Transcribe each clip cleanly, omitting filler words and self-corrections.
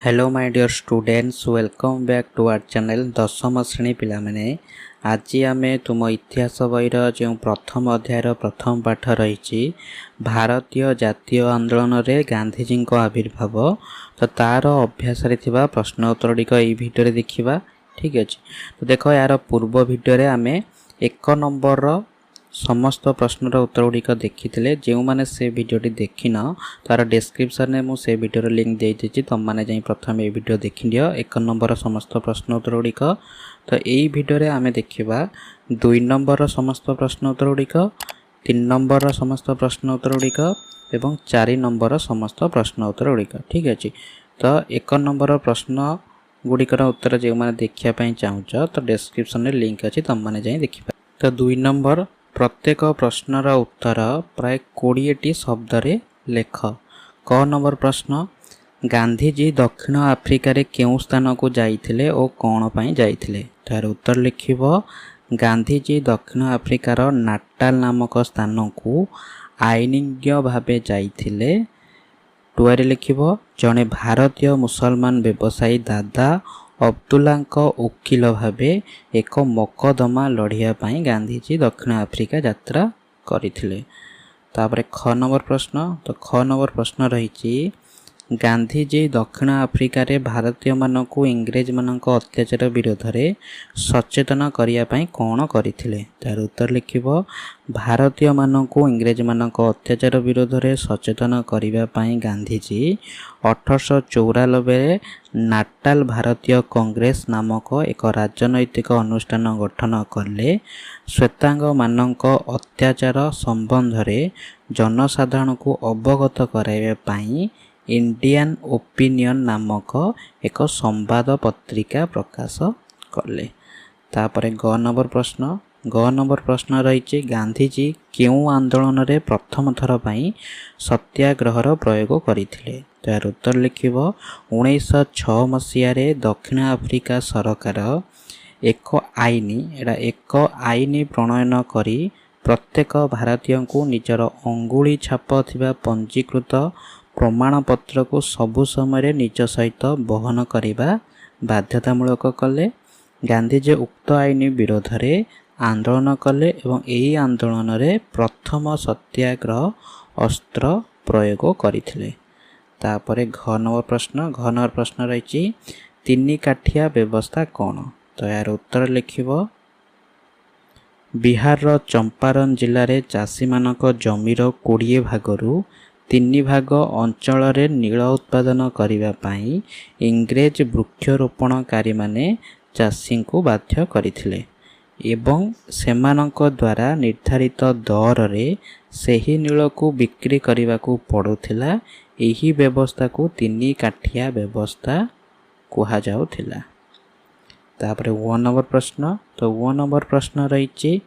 Hello my dear students, welcome back to our channel दशम श्रेणी पिला माने। आज आम तुम इतिहास बईर जो प्रथम अध्यायर प्रथम पाठ रही भारतीय जातीय आंदोलन रे गांधीजी आविर्भाव तो तार अभ्यास प्रश्न उत्तर गुड़िक भिडियो देखा। ठीक अच्छे, तो देख यार पूर्व भिडियो आम एक नंबर समस्त प्रश्नर उत्तर गुड़िक देखी जो मैंने से भिडियोटी देखिन तार डिस्क्रिप्शन में मुझे भिडियो लिंक दे दीजिए, तुम मैंने जाई प्रथम ये भिडियो देखी दियो एक नंबर समस्त प्रश्न उत्तर गुड़िक। तो यही भिडियो आम देखा 2 नंबर समस्त प्रश्न उत्तर गुड़िक, 3 नंबर समस्त प्रश्न उत्तर गुड़िक एवं 4 नंबर समस्त प्रश्न उत्तर गुड़िक। ठीक अच्छे, तो 1 नंबर प्रश्न गुड़िकर उत्तर जो मैंने देखापी चाहूच तो डिस्क्रिप्शन में लिंक अच्छी, तुम मैंने जाई देखिपा। तो 2 नंबर प्रत्येक प्रश्नर उत्तर प्राय 20टी शब्द रे लेख। क नंबर प्रश्न, गांधीजी दक्षिण आफ्रिकार केउं स्थान को जाइथिले और कौन पाई जाइथिले? तार उत्तर लिखिबो गांधीजी दक्षिण आफ्रिकार नाटाल नामक स्थान को आईनज्ञ भावे जाइथिले। टुआरे लिखिबो जड़े भारतीय मुसलमान व्यवसायी दादा अब्दुल्लाଙ୍କ वकील भावे एक मकदमा लढ़िया पाई गांधीजी दक्षिण आफ्रिका यात्रा करथिले। तापरे ख नंबर प्रश्न, तो ख नंबर प्रश्न रही गांधीजी दक्षिण आफ्रिकार भारतीय मानक इंग्रेज मानक अत्याचार विरोध में सचेतन करने कौन करथिले? तार उत्तर लिखिबो भारतीय मानक इंग्रेज मानक अत्याचार विरोध में सचेतन करने गांधीजी 1894 नाटाल भारतीय कांग्रेस नामक एक राजनैतिक अनुष्ठान गठन कले। श्वेतांग मानक अत्याचार संबंध में जनसाधारण को अवगत कराइबा इंडियन ओपिनियन नामक एक संवाद पत्रिका प्रकाश कले। तापरे ग नंबर प्रश्न, ग नंबर प्रश्न रही गांधीजी केउं आंदोलन रे प्रथम थर पाई सत्याग्रहर प्रयोग करथिले? तार उत्तर लिखिबो 1906 मसीह दक्षिण आफ्रिका सरकार एक आईन प्रणयन करी प्रत्येक भारतीय को निजर अंगुली छाप थिबा पंजीकृत प्रमाणपत्र को सबु समय निज सहित बहन करने बाध्यतामूलक कले। गांधीजी उक्त आईन विरोध में आंदोलन कले एवं यही आंदोलन रे प्रथम सत्याग्रह अस्त्र प्रयोग करथिले। तापरे घ नंबर प्रश्न, घ नंबर प्रश्न रही 3 काठिया व्यवस्था कौन? तो यार उत्तर लिखिबो बिहार चंपारण जिले में चाषी मानक जमीर 20 भागरू 3 भाग अंचल रे नील उत्पादन करने इंग्रेज वृक्षरोपणकारी माने चाषी को बाध्य करथिले एवं सेमानक द्वारा निर्धारित दर रे सही नील को बिक्री करने को पड़ुथिला। यही व्यवस्था को 3 काठिया व्यवस्था कहा जाउथिला। तापरे व नंबर प्रश्न, तो व नंबर प्रश्न रही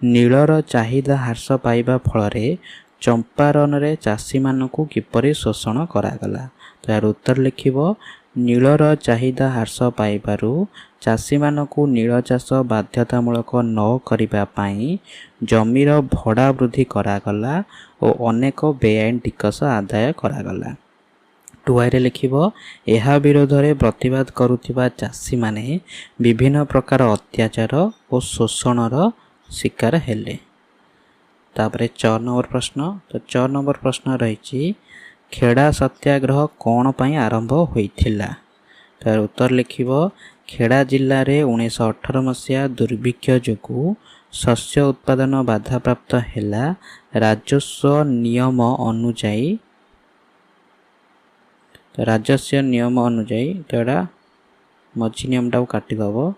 नीलर चाहिदा ह्रास पाइबा फल चंपारण रे चाषी मानकु किपरि शोषण करागला? तो यार उत्तर लिखिबो नीलर चाहिदा ह्रास पाइबारु चाषी मानकु नील चाष बाध्यतामूलक न करिबा पाई जमीर भड़ा वृद्धि करागला और अनेक बेआईन टिकस आदाय करागला। टुआरे लिखिबो एहा विरोध में प्रतिवाद करुथिबा चाषी माने विभिन्न प्रकार अत्याचार और शोषणर शिकार हेले। तापरे 4 नंबर प्रश्न, तो 4 नंबर प्रश्न रही खेड़ा सत्याग्रह कौन पाई आरंभ होइथिला? तार उत्तर लिखिबो खेड़ा जिल्ला रे 1918 मसीहा दुर्भिक्ष जोगु शस्य उत्पादन बाधा प्राप्त हैला। राजस्व नियम अनुजाई तो मझी नियम टाक काटिदेव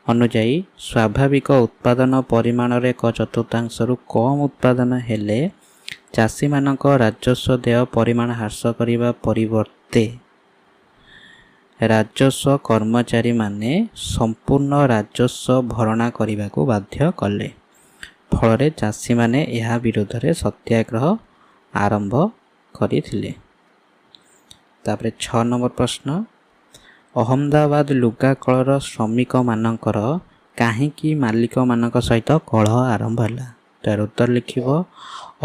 अनुजाई स्वाभाविक उत्पादन परिमाण रे 1/4 कम उत्पादन हेले चाषी मानक राजस्व देय परिमाण ह्रास करिबा परिवर्ते राजस्व कर्मचारी माने संपूर्ण राजस्व भरणा करने को बाध्य कले। फल चाषी माने यह विरोध में सत्याग्रह आरंभ करथिले। तापरे 6 नंबर प्रश्न, अहमदाबाद लुगा कलर श्रमिक मानकर काहींकी मालिक मानक सहित कलह आरंभ हैला? ତାର ଉତ୍ତର ଲିଖିବ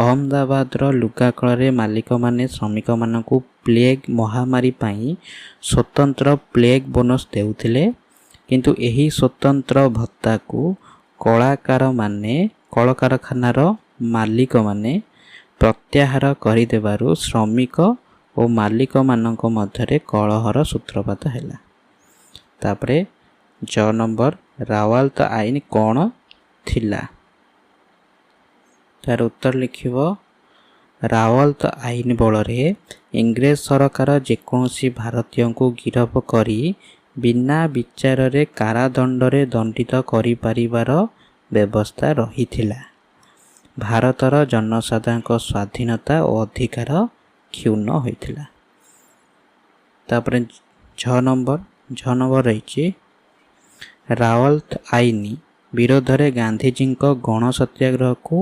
ଅହମ୍ମଦାବାଦର ଲୁଗା କଳରେ ମାଲିକମାନେ ଶ୍ରମିକମାନଙ୍କୁ ପ୍ଲେଗ୍ ମହାମାରୀ ପାଇଁ ସ୍ୱତନ୍ତ୍ର ପ୍ଲେଗ୍ ବୋନସ୍ ଦେଉଥିଲେ, କିନ୍ତୁ ଏହି ସ୍ୱତନ୍ତ୍ର ଭତ୍ତାକୁ କଳକାରଖାନାର ମାଲିକମାନେ ପ୍ରତ୍ୟାହାର କରିଦେବାରୁ ଶ୍ରମିକ ଓ ମାଲିକମାନଙ୍କ ମଧ୍ୟରେ କଳହର ସୂତ୍ରପାତ ହେଲା। ତାପରେ ନମ୍ବର ରାୱାଲତ ଆଇନ କ'ଣ ଥିଲା? ତାର ଉତ୍ତର ଲିଖିବ ରାୱାଲତ ଆଇନ ବଳରେ ଇଂରେଜ ସରକାର ଯେକୌଣସି ଭାରତୀୟଙ୍କୁ ଗିରଫ କରି ବିନା ବିଚାରରେ କାରାଦଣ୍ଡରେ ଦଣ୍ଡିତ କରିପାରିବାର ବ୍ୟବସ୍ଥା ରହିଥିଲା। ଭାରତର ଜନସାଧାରଣଙ୍କ ସ୍ୱାଧୀନତା ଓ ଅଧିକାର କ୍ଷୁଣ୍ଣ ହୋଇଥିଲା। ତାପରେ ନମ୍ବର ରହିଛି ରାୱାଲତ ଆଇନ ବିରୋଧରେ ଗାନ୍ଧିଜୀଙ୍କ ଗଣ ସତ୍ୟାଗ୍ରହକୁ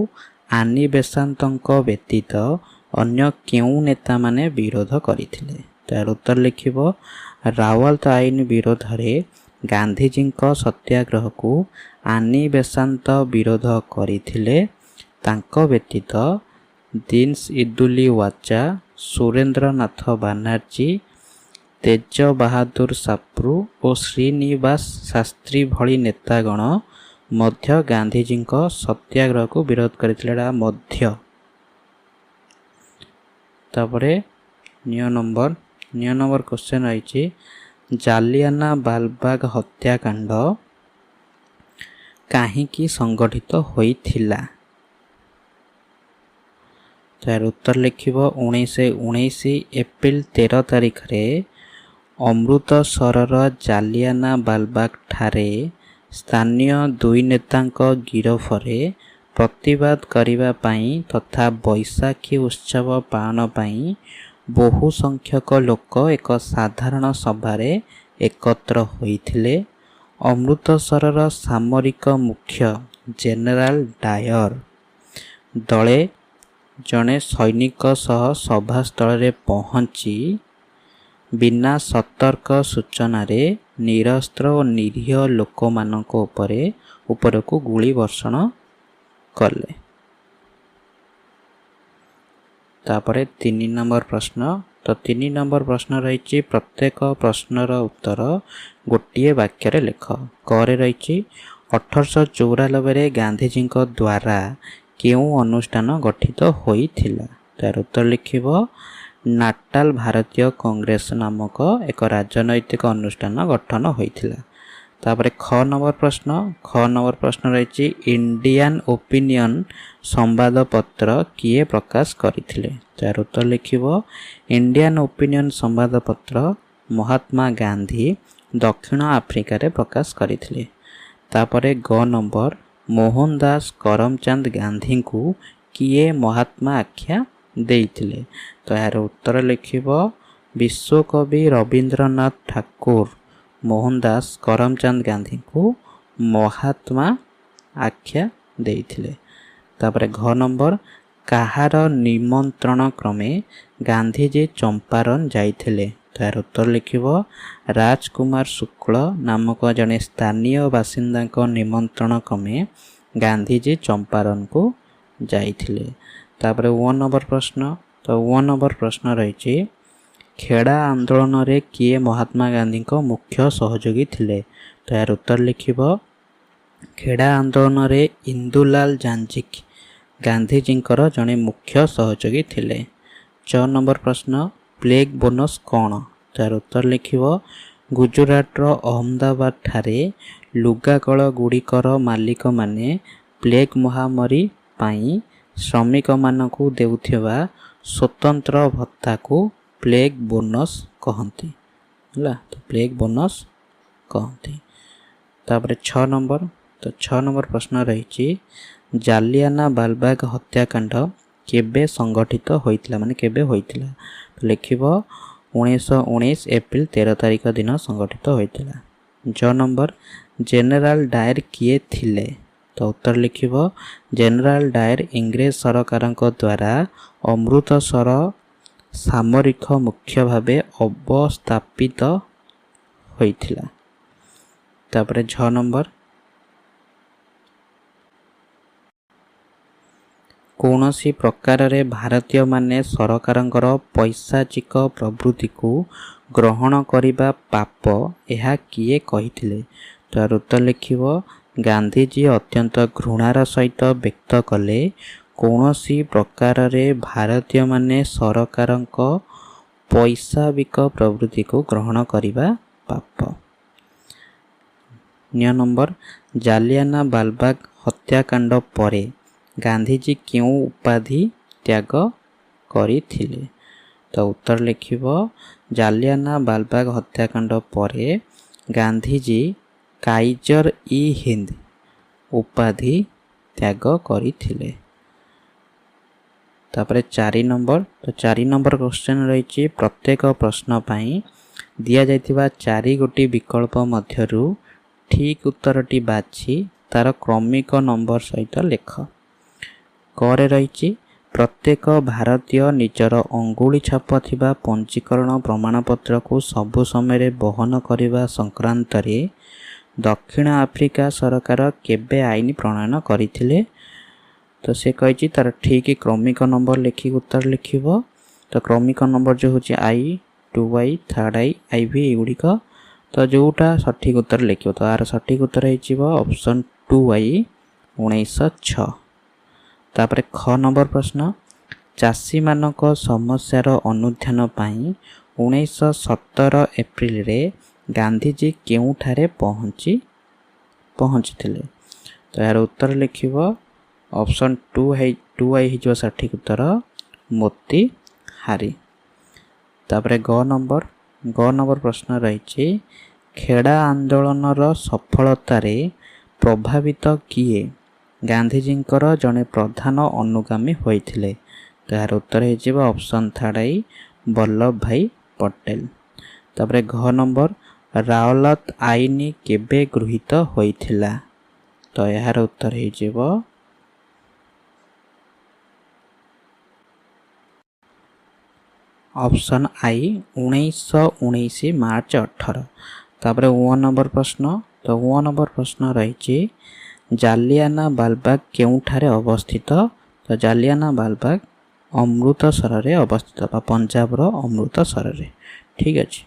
ଆନି ବେସାନ୍ତଙ୍କ ବ୍ୟତୀତ ଅନ୍ୟ କେଉଁ ନେତାମାନେ ବିରୋଧ କରିଥିଲେ? ତାର ଉତ୍ତର ଲିଖିବ ରାୱାଲତ ଆଇନ ବିରୋଧରେ ଗାନ୍ଧିଜୀଙ୍କ ସତ୍ୟାଗ୍ରହକୁ ଆନି ବେସାନ୍ତ ବିରୋଧ କରିଥିଲେ। ତାଙ୍କ ବ୍ୟତୀତ ଦିନ୍ସ ଇଦୁଲି ୱାଚା, ସୁରେନ୍ଦ୍ରନାଥ ବାନାର୍ଜୀ, ତେଜ ବାହାଦୁର ସାପ୍ରୁ ଓ ଶ୍ରୀନିବାସ ଶାସ୍ତ୍ରୀ ଭଳି ନେତାଗଣ ମଧ୍ୟ ଗାନ୍ଧିଜୀଙ୍କ ସତ୍ୟାଗ୍ରହକୁ ବିରୋଧ କରିଥିଲେ। ଏଟା ମଧ୍ୟ। ତାପରେ ନମ୍ବର କ୍ୱେଶ୍ଚନ ରହିଛି ଜାଲିଆନା ବାଲବାଗ ହତ୍ୟାକାଣ୍ଡ କାହିଁକି ସଂଗଠିତ ହୋଇଥିଲା? ତାର ଉତ୍ତର ଲିଖିବ 1919 ଏପ୍ରିଲ 13 ତାରିଖରେ ଅମୃତସରର ଜାଲିଆନା ବାଲବାଗ ଠାରେ ସ୍ଥାନୀୟ ଦୁଇ ନେତାଙ୍କ ଗିରଫରେ ପ୍ରତିବାଦ କରିବା ପାଇଁ ତଥା ବୈଶାଖୀ ଉତ୍ସବ ପାଳନ ପାଇଁ ବହୁ ସଂଖ୍ୟକ ଲୋକ ଏକ ସାଧାରଣ ସଭାରେ ଏକତ୍ର ହୋଇଥିଲେ। ଅମୃତସରର ସାମରିକ ମୁଖ୍ୟ ଜେନେରାଲ ଡାୟର ଦଳେ ଜଣେ ସୈନିକ ସହ ସଭାସ୍ଥଳରେ ପହଞ୍ଚି ବିନା ସତର୍କ ସୂଚନାରେ ନିରସ୍ତ୍ର ଓ ନିରୀହ ଲୋକମାନଙ୍କ ଉପରକୁ ଗୁଳି ବର୍ଷଣ କଲେ। ତାପରେ 3 ନମ୍ବର ପ୍ରଶ୍ନ। ତ 3 ନମ୍ବର ପ୍ରଶ୍ନ ରହିଛି ପ୍ରତ୍ୟେକ ପ୍ରଶ୍ନର ଉତ୍ତର ଗୋଟିଏ ବାକ୍ୟରେ ଲେଖ। କରେ ରହିଛି 1894ରେ ଗାନ୍ଧିଜୀଙ୍କ ଦ୍ୱାରା କେଉଁ ଅନୁଷ୍ଠାନ ଗଠିତ ହୋଇଥିଲା? ତାର ଉତ୍ତର ଲିଖିବ ନାଟାଲ ଭାରତୀୟ କଂଗ୍ରେସ ନାମକ ଏକ ରାଜନୈତିକ ଅନୁଷ୍ଠାନ ଗଠନ ହୋଇଥିଲା। ତାପରେ ଖ ନମ୍ବର ପ୍ରଶ୍ନ ରହିଛି ଇଣ୍ଡିଆନ ଓପିନିଅନ ସମ୍ବାଦପତ୍ର କିଏ ପ୍ରକାଶ କରିଥିଲେ? ତାର ଉତ୍ତର ଲିଖିବ ଇଣ୍ଡିଆନ ଓପିନିଅନ ସମ୍ବାଦପତ୍ର ମହାତ୍ମା ଗାନ୍ଧୀ ଦକ୍ଷିଣ ଆଫ୍ରିକାରେ ପ୍ରକାଶ କରିଥିଲେ। ତାପରେ ଗ ନମ୍ବର ମୋହନ ଦାସ କରମଚାନ୍ଦ ଗାନ୍ଧୀଙ୍କୁ କିଏ ମହାତ୍ମା ଆଖ୍ୟା ଦେଇଥିଲେ? ତ ଏହାର ଉତ୍ତର ଲେଖିବ ବିଶ୍ୱକବି ରବୀନ୍ଦ୍ରନାଥ ଠାକୁର ମୋହନ ଦାସ କରମଚାନ୍ଦ ଗାନ୍ଧୀଙ୍କୁ ମହାତ୍ମା ଆଖ୍ୟା ଦେଇଥିଲେ। ତାପରେ ଘ ନମ୍ବର କାହାର ନିମନ୍ତ୍ରଣ କ୍ରମେ ଗାନ୍ଧୀଜୀ ଚମ୍ପାରନ ଯାଇଥିଲେ? ତାର ଉତ୍ତର ଲିଖିବ ରାଜକୁମାର ଶୁକ୍ଳ ନାମକ ଜଣେ ସ୍ଥାନୀୟ ବାସିନ୍ଦାଙ୍କ ନିମନ୍ତ୍ରଣ କ୍ରମେ ଗାନ୍ଧୀଜୀ ଚମ୍ପାରନକୁ ଯାଇଥିଲେ। ତାପରେ ଓ ନମ୍ବର ପ୍ରଶ୍ନ ରହିଛି ଖେଡ଼ା ଆନ୍ଦୋଳନରେ କିଏ ମହାତ୍ମା ଗାନ୍ଧୀଙ୍କ ମୁଖ୍ୟ ସହଯୋଗୀ ଥିଲେ? ତ ଏହାର ଉତ୍ତର ଲିଖିବ ଖେଡ଼ା ଆନ୍ଦୋଳନରେ ଇନ୍ଦୁଲାଲ ଯାଞ୍ଜିକ୍ ଗାନ୍ଧୀଜୀଙ୍କର ଜଣେ ମୁଖ୍ୟ ସହଯୋଗୀ ଥିଲେ। 6 ନମ୍ବର ପ୍ରଶ୍ନ ପ୍ଲେଗ ବୋନସ୍ କ'ଣ? ତାର ଉତ୍ତର ଲିଖିବ ଗୁଜୁରାଟର ଅହମ୍ମଦାବାଦ ଠାରେ ଲୁଗାକଳ ଗୁଡ଼ିକର ମାଲିକମାନେ ପ୍ଲେଗ ମହାମାରୀ ପାଇଁ ଶ୍ରମିକମାନଙ୍କୁ ଦେଉଥିବା ସ୍ୱତନ୍ତ୍ର ଭତ୍ତାକୁ ପ୍ଲେଗ ବୋନସ୍ କହନ୍ତି। ହେଲା, ତ ପ୍ଲେଗ ବୋନସ୍ କହନ୍ତି। ତାପରେ 6 ନମ୍ବର ପ୍ରଶ୍ନ ରହିଛି ଜାଲିଆନା ବାଲବାଗ ହତ୍ୟାକାଣ୍ଡ କେବେ ସଂଗଠିତ ହୋଇଥିଲା, ମାନେ କେବେ ହୋଇଥିଲା? ଲେଖିବ 1919 ଏପ୍ରିଲ 13 ତାରିଖ ଦିନ ସଂଗଠିତ ହୋଇଥିଲା। ନମ୍ବର ଜେନେରାଲ ଡାୟର କିଏ ଥିଲେ? ତ ଉତ୍ତର ଲିଖିବ ଜେନେରାଲ ଡାୟର ଇଂରେଜ ସରକାରଙ୍କ ଦ୍ୱାରା ଅମୃତସର ସାମରିକ ମୁଖ୍ୟ ଭାବେ ଅବସ୍ଥାପିତ ହୋଇଥିଲା। ତାପରେ ନମ୍ବର କୌଣସି ପ୍ରକାରରେ ଭାରତୀୟମାନେ ସରକାରଙ୍କର ପୈଶାଚିକ ପ୍ରବୃତ୍ତିକୁ ଗ୍ରହଣ କରିବା ପାପ, ଏହା କିଏ କହିଥିଲେ? ତାର ଉତ୍ତର ଲେଖିବ ଗାନ୍ଧିଜୀ ଅତ୍ୟନ୍ତ ଘୃଣାର ସହିତ ବ୍ୟକ୍ତ କଲେ କୌଣସି ପ୍ରକାରରେ ଭାରତୀୟମାନେ ସରକାରଙ୍କ ପୈଶାବିକ ପ୍ରବୃତ୍ତିକୁ ଗ୍ରହଣ କରିବା ପାପ। ନିୟ ନମ୍ବର, ଜାଲିଆନା ବାଲବାଗ ହତ୍ୟାକାଣ୍ଡ ପରେ ଗାନ୍ଧିଜୀ କେଉଁ ଉପାଧି ତ୍ୟାଗ କରିଥିଲେ? ତ ଉତ୍ତର ଲେଖିବ ଜାଲିଆନା ବାଲବାଗ ହତ୍ୟାକାଣ୍ଡ ପରେ ଗାନ୍ଧିଜୀ କାଇଜର ଇ ହିନ୍ଦ ଉପାଧି ତ୍ୟାଗ କରିଥିଲେ। ତାପରେ 4 ନମ୍ବର, ତ 4 ନମ୍ବର କ୍ୱେଶ୍ଚନ୍ ରହିଛି ପ୍ରତ୍ୟେକ ପ୍ରଶ୍ନ ପାଇଁ ଦିଆଯାଇଥିବା 4ଗୋଟି ବିକଳ୍ପ ମଧ୍ୟରୁ ଠିକ୍ ଉତ୍ତରଟି ବାଛି ତାର କ୍ରମିକ ନମ୍ବର ସହିତ ଲେଖ। କରେ ରହିଛି ପ୍ରତ୍ୟେକ ଭାରତୀୟ ନିଜର ଅଙ୍ଗୁଳି ଛାପ ଥିବା ପଞ୍ଜୀକରଣ ପ୍ରମାଣପତ୍ରକୁ ସବୁ ସମୟରେ ବହନ କରିବା ସଂକ୍ରାନ୍ତରେ ଦକ୍ଷିଣ ଆଫ୍ରିକା ସରକାର କେବେ ଆଇନ ପ୍ରଣୟନ କରିଥିଲେ? ତ ସେ କହିଛି ତାର ଠିକ୍ କ୍ରମିକ ନମ୍ବର ଲେଖିକି ଉତ୍ତର ଲେଖିବ। ତ କ୍ରମିକ ନମ୍ବର ଯେଉଁ ହେଉଛି I, 2I, 3I, IV ଏଗୁଡ଼ିକ। ତ ଯେଉଁଟା ସଠିକ୍ ଉତ୍ତର ଲେଖିବ, ତ ଆର ସଠିକ୍ ଉତ୍ତର ହେଇଯିବ ଅପସନ୍ 2I 1906। ତାପରେ ଖ ନମ୍ବର ପ୍ରଶ୍ନ, ଚାଷୀମାନଙ୍କ ସମସ୍ୟାର ଅନୁଧ୍ୟାନ ପାଇଁ 1917 ଏପ୍ରିଲରେ ଗାନ୍ଧିଜୀ କେଉଁଠାରେ ପହଞ୍ଚିଥିଲେ? ତ ଏହାର ଉତ୍ତର ଲେଖିବ ଅପସନ୍ 2I ହେଇଯିବ ସଠିକ୍ ଉତ୍ତର ମୋତିହାରି। ତାପରେ ଗ ନମ୍ବର ପ୍ରଶ୍ନ ରହିଛି ଖେଡ଼ା ଆନ୍ଦୋଳନର ସଫଳତାରେ ପ୍ରଭାବିତ କିଏ ଗାନ୍ଧିଜୀଙ୍କର ଜଣେ ପ୍ରଧାନ ଅନୁଗାମୀ ହୋଇଥିଲେ? ତ ଏହାର ଉତ୍ତର ହେଇଯିବ ଅପସନ୍ 3I ବଲ୍ଲଭ ଭାଇ ପଟେଲ। ତାପରେ ଘ ନମ୍ବର, ରାଓଲାତ ଆଇନ କେବେ ଗୃହୀତ ହୋଇଥିଲା? ତ ଏହାର ଉତ୍ତର ହେଇଯିବ ଅପସନ୍ I 1919 ମାର୍ଚ୍ଚ 18। ତାପରେ ଓ ନମ୍ବର ପ୍ରଶ୍ନ, ତ ଓ ନମ୍ବର ପ୍ରଶ୍ନ ରହିଛି ଜାଲିଆନା ବାଲବାଗ କେଉଁଠାରେ ଅବସ୍ଥିତ? ତ ଜାଲିଆନା ବାଲବାଗ ଅମୃତସରରେ ଅବସ୍ଥିତ ବା ପଞ୍ଜାବର ଅମୃତସରରେ। ଠିକ୍ ଅଛି।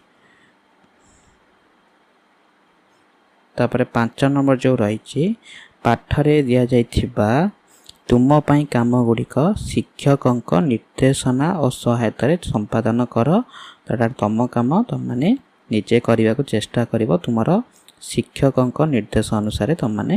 ତାପରେ 5 ନମ୍ବର ଯେଉଁ ରହିଛି ପାଠରେ ଦିଆଯାଇଥିବା ତୁମ ପାଇଁ କାମ ଗୁଡ଼ିକ ଶିକ୍ଷକଙ୍କ ନିର୍ଦ୍ଦେଶନା ଓ ସହାୟତାରେ ସମ୍ପାଦନ କର। ଏଟା ତମ କାମ, ତମମାନେ ନିଜେ କରିବାକୁ ଚେଷ୍ଟା କରିବ, ତୁମର ଶିକ୍ଷକଙ୍କ ନିର୍ଦ୍ଦେଶ ଅନୁସାରେ ତମମାନେ